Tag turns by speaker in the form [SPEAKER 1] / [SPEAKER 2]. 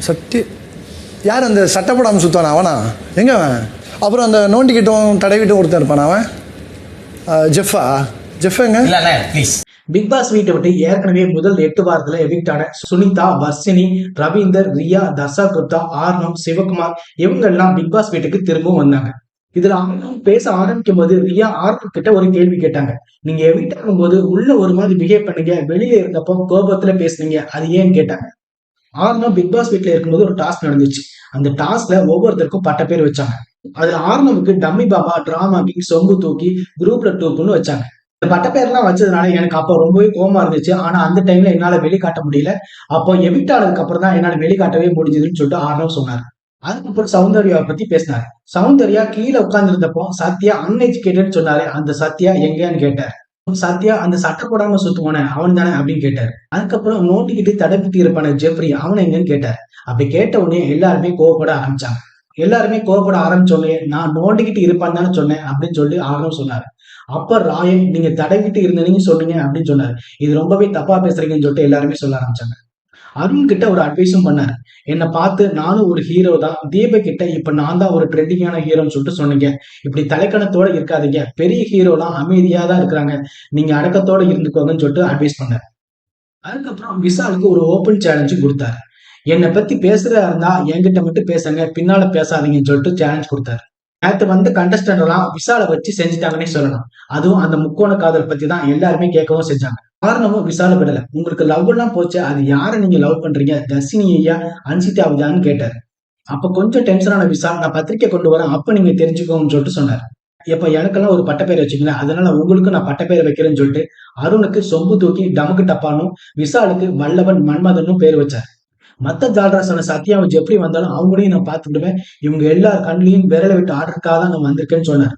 [SPEAKER 1] சட்டி யார் அந்த சட்டை போடாமல் சுற்றுவானா அவனா எங்கே அவன்? அப்புறம் அந்த நோண்டிக்கிட்டும் தடவிட்டும் ஒருத்தன் இருப்பான் அவன் ஜெஃபா எங்க?
[SPEAKER 2] பிக் பாஸ் வீட்டை விட்டு ஏற்கனவே முதல் 8 வாரத்துல எவிக்ட் ஆன சுனிதா, வர்ஷினி, ரவீந்தர், ரியா, தர்ஷா குப்தா, ஆர்னவ், சிவகுமார் இவங்க எல்லாம் பிக் பாஸ் வீட்டுக்கு திரும்பவும் வந்தாங்க. இதுல ஆர்னவ் பேச ஆரம்பிக்கும் போது ரியா ஆர்னவ் கிட்ட ஒரு கேள்வி கேட்டாங்க. நீங்க எவிக்ட் ஆகும்போது உள்ள ஒரு மாதிரி பிஹேவ் பண்ணீங்க, வெளியில இருந்தப்போ கோபத்துல பேசுனீங்க, அது ஏன்னு கேட்டாங்க. ஆர்னவ் பிக் பாஸ் வீட்ல இருக்கும்போது ஒரு டாஸ்க் நடந்துச்சு. அந்த டாஸ்க்ல ஒவ்வொருத்தருக்கும் பட்ட பேர் வச்சாங்க. அதுல ஆர்னவுக்கு டம்மி பாபா, டிராமா கிங், சொம்பு தூக்கி, குரூப்ல டூப்புன்னு வச்சாங்க. இந்த பட்ட பேர்லாம் வச்சதுனால எனக்கு அப்போ ரொம்பவே கோவமா இருந்துச்சு. ஆனா அந்த டைம்ல என்னால வெளிக்காட்ட முடியல. அப்போ எவிக்ட் ஆனதுக்கு அப்புறம் தான் என்னால வெளிக்காட்டவே முடிஞ்சதுன்னு சொல்லிட்டு ஆர்னவ் சொன்னாரு. அதுக்கப்புறம் சௌந்தர்யாவை பத்தி பேசினாரு. சௌந்தர்யா கீழே உட்கார்ந்து இருந்தப்போ சத்யா அன்எஜுகேட்டட் சொன்னாரு. அந்த சத்யா எங்கன்னு கேட்டார். சத்யா அந்த சட்டை போடாம சுத்துவானே அவன் தானே அப்படின்னு கேட்டாரு. அதுக்கப்புறம் நோண்டிக்கிட்டு தடவிட்டு இருப்பான ஜெஃப்ரி அவனை எங்கன்னு கேட்டார். அப்படி கேட்ட உடனே எல்லாருமே கோவப்பட ஆரம்பிச்சாங்க. எல்லாருமே கோவப்பட ஆரம்பிச்ச உடனே நான் நோண்டிக்கிட்டு இருப்பான்னு தானே சொன்னேன் அப்படின்னு சொல்லி ஆர்னவ் சொன்னாரு. அப்ப ராயன் நீங்க தடவிட்டு இருந்தீங்க சொன்னீங்க அப்படின்னு சொன்னாரு. இது ரொம்பவே தப்பா பேசுறீங்கன்னு சொல்லிட்டு எல்லாருமே சொல்ல ஆரம்பிச்சாங்க. அருண் கிட்ட ஒரு அட்வைஸும் பண்ணாரு. என்னை பார்த்து நானும் ஒரு ஹீரோ தான், தீபக் கிட்ட இப்ப நான் தான் ஒரு ட்ரெண்டிங்கான ஹீரோன்னு சொல்லிட்டு சொன்னீங்க. இப்படி தலைக்கணத்தோட இருக்காதீங்க, பெரிய ஹீரோலாம் அமைதியா தான் இருக்கிறாங்க, நீங்க அடக்கத்தோட இருந்துக்கோங்கன்னு சொல்லிட்டு அட்வைஸ் பண்ணாரு. அதுக்கப்புறம் விஷாலுக்கு ஒரு ஓப்பன் சேலஞ்சு கொடுத்தாரு. என்னை பத்தி பேசுறதா இருந்தா என்கிட்ட மட்டும் பேசுங்க, பின்னால பேசாதீங்கன்னு சொல்லிட்டு சேலஞ்ச் கொடுத்தாரு. நேற்று வந்து கண்டஸ்டன்ட் எல்லாம் விஷாலை வச்சு செஞ்சுட்டாங்கன்னே சொல்லலாம். அதுவும் அந்த முக்கோண காதல் பத்தி தான் எல்லாருமே கேட்கவும் செஞ்சாங்க. காரணமும் விஷால விடல. உங்களுக்கு லவ் எல்லாம் போச்சு, அது யாரை நீங்க லவ் பண்றீங்க, தர்ஷினியா அன்சிதாவுதான்னு கேட்டாரு. அப்ப கொஞ்சம் டென்ஷனான விஷால் நான் பத்திரிக்கை கொண்டு வரேன், அப்ப நீங்க தெரிஞ்சுக்கோங்கன்னு சொல்லிட்டு சொன்னாரு. இப்ப எனக்கெல்லாம் ஒரு பட்டப்பேர் வச்சுக்கல, அதனால உங்களுக்கு நான் பட்டப்பேர் வைக்கிறேன்னு சொல்லிட்டு அருணுக்கு சொம்பு தூக்கி டமுக்கு டப்பானும், விஷாலுக்கு வல்லவன் மன்மதனும் பேர் வச்சார். மத்த ஜால்ராசான சத்யாவும் ஜெப்ரி வந்தாலும் அவங்களையும் நான் பார்த்துக்கிடுவேன், இவங்க எல்லா கண்ணிலையும் விரல விட்டு ஆடுறதுக்காக தான் நான் வந்திருக்கேன்னு சொன்னார்.